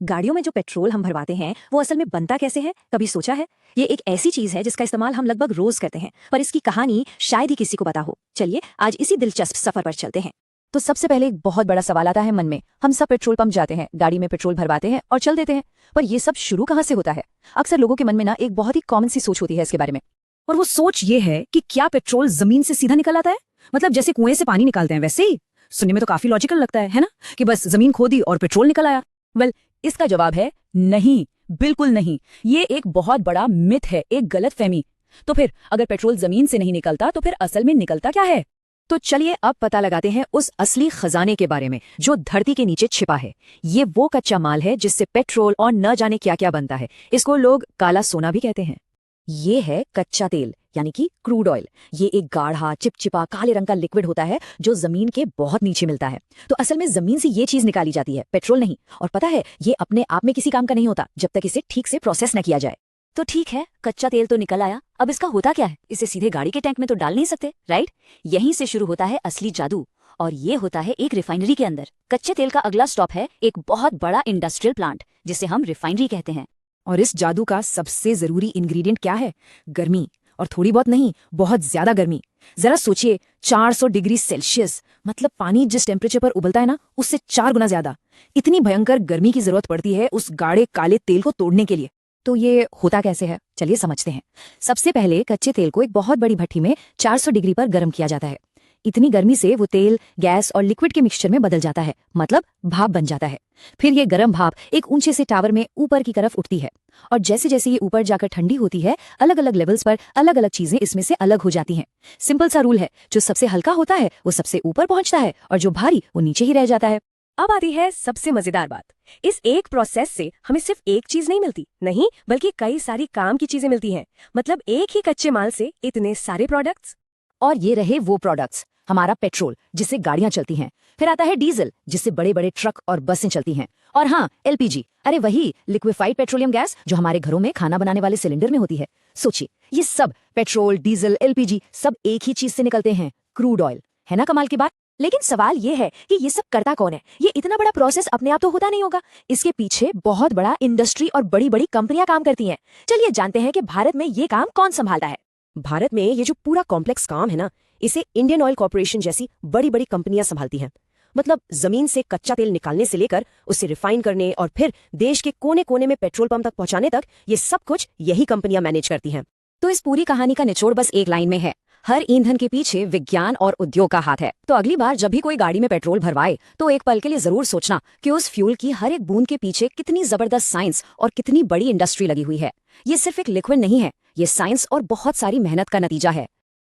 गाड़ियों में जो पेट्रोल हम भरवाते हैं वो असल में बनता कैसे है, कभी सोचा है? ये एक ऐसी चीज है जिसका इस्तेमाल हम लगभग रोज करते हैं, पर इसकी कहानी शायद ही किसी को पता हो। चलिए आज इसी दिलचस्प सफर पर चलते हैं। तो सबसे पहले एक बहुत बड़ा सवाल आता है मन में। हम सब पेट्रोल पंप जाते हैं, गाड़ी में पेट्रोल भरवाते हैं और चल देते हैं, पर ये सब शुरू कहाँ से होता है? अक्सर लोगों के मन में ना एक बहुत ही कॉमन सी सोच होती है इसके बारे में। और वो सोच ये है कि क्या पेट्रोल जमीन से सीधा निकल आता है, मतलब जैसे कुएं से पानी निकालते हैं वैसे ही। सुनने में तो काफी लॉजिकल लगता है ना, कि बस जमीन खोदी और पेट्रोल निकल आया। वेल, इसका जवाब है नहीं, बिल्कुल नहीं। ये एक बहुत बड़ा मिथ है, एक गलतफहमी। तो फिर अगर पेट्रोल जमीन से नहीं निकलता तो फिर असल में निकलता क्या है? तो चलिए अब पता लगाते हैं उस असली खजाने के बारे में जो धरती के नीचे छिपा है। ये वो कच्चा माल है जिससे पेट्रोल और न जाने क्या क्या बनता है। इसको लोग काला सोना भी कहते हैं। ये है कच्चा तेल, यानी कि क्रूड ऑयल। ये एक गाढ़ा चिपचिपा काले रंग का लिक्विड होता है जो जमीन के बहुत नीचे मिलता है। तो असल में जमीन से ये चीज निकाली जाती है, पेट्रोल नहीं। और पता है, ये अपने आप में किसी काम का नहीं होता जब तक इसे ठीक से प्रोसेस न किया जाए। तो ठीक है, कच्चा तेल तो निकल आया, अब इसका होता क्या है? इसे सीधे गाड़ी के टैंक में तो डाल नहीं सकते, राइट? यहीं से शुरू होता है असली जादू, और ये होता है एक रिफाइनरी के अंदर। कच्चे तेल का अगला स्टॉप है एक बहुत बड़ा इंडस्ट्रियल प्लांट, जिसे हम रिफाइनरी कहते हैं। और इस जादू का सबसे जरूरी इंग्रेडिएंट क्या है? गर्मी। और थोड़ी बहुत नहीं, बहुत ज्यादा गर्मी। जरा सोचिए, 400 डिग्री सेल्सियस, मतलब पानी जिस टेम्परेचर पर उबलता है ना, उससे 4 गुना ज्यादा। इतनी भयंकर गर्मी की जरूरत पड़ती है उस गाढ़े काले तेल को तोड़ने के लिए। तो ये होता कैसे है, चलिए समझते हैं। सबसे पहले कच्चे तेल को एक बहुत बड़ी भट्टी में 400 डिग्री पर गर्म किया जाता है। इतनी गर्मी से वो तेल गैस और लिक्विड के मिक्सचर में बदल जाता है, मतलब भाप बन जाता है। फिर ये गर्म भाप एक ऊंचे से टावर में ऊपर की तरफ उठती है, और जैसे जैसे ये ऊपर जाकर ठंडी होती है, अलग अलग लेवल्स पर अलग अलग चीजें इसमें से अलग हो जाती हैं। सिंपल सा रूल है, जो सबसे हल्का होता है वो सबसे ऊपर पहुंचता है, और जो भारी वो नीचे ही रह जाता है। अब आती है सबसे मजेदार बात। इस एक प्रोसेस से हमें सिर्फ एक चीज नहीं मिलती, नहीं, बल्कि कई सारी काम की चीजें मिलती हैं। मतलब एक ही कच्चे माल से इतने सारे प्रोडक्ट्स। और ये रहे वो प्रोडक्ट्स, हमारा पेट्रोल जिससे गाड़ियां चलती हैं। फिर आता है डीजल, जिससे बड़े बड़े ट्रक और बसें चलती हैं। और हाँ, एलपीजी, अरे वही लिक्विफाइड पेट्रोलियम गैस जो हमारे घरों में खाना बनाने वाले सिलेंडर में होती है। सोचिए, ये सब पेट्रोल, डीजल, एलपीजी सब एक ही चीज से निकलते हैं, क्रूड ऑयल। है ना कमाल की बात? लेकिन सवाल ये है कि ये सब करता कौन है? ये इतना बड़ा प्रोसेस अपने आप तो होता नहीं होगा। इसके पीछे बहुत बड़ा इंडस्ट्री और बड़ी बड़ी कंपनियां काम करती हैं। चलिए जानते हैं कि भारत में ये काम कौन संभालता है। भारत में ये जो पूरा कॉम्प्लेक्स काम है ना, इसे इंडियन ऑयल कॉर्पोरेशन जैसी बड़ी बड़ी कंपनियां संभालती हैं। मतलब जमीन से कच्चा तेल निकालने से लेकर उसे रिफाइन करने और फिर देश के कोने कोने में पेट्रोल पंप तक पहुंचाने तक, ये सब कुछ यही कंपनियां मैनेज करती हैं। तो इस पूरी कहानी का निचोड़ बस एक लाइन में है, हर ईंधन के पीछे विज्ञान और उद्योग का हाथ है। तो अगली बार जब भी कोई गाड़ी में पेट्रोल भरवाए तो एक पल के लिए जरूर सोचना कि उस फ्यूल की हर एक बूंद के पीछे कितनी जबरदस्त साइंस और कितनी बड़ी इंडस्ट्री लगी हुई है। ये सिर्फ एक लिक्विड नहीं है, ये साइंस और बहुत सारी मेहनत का नतीजा है।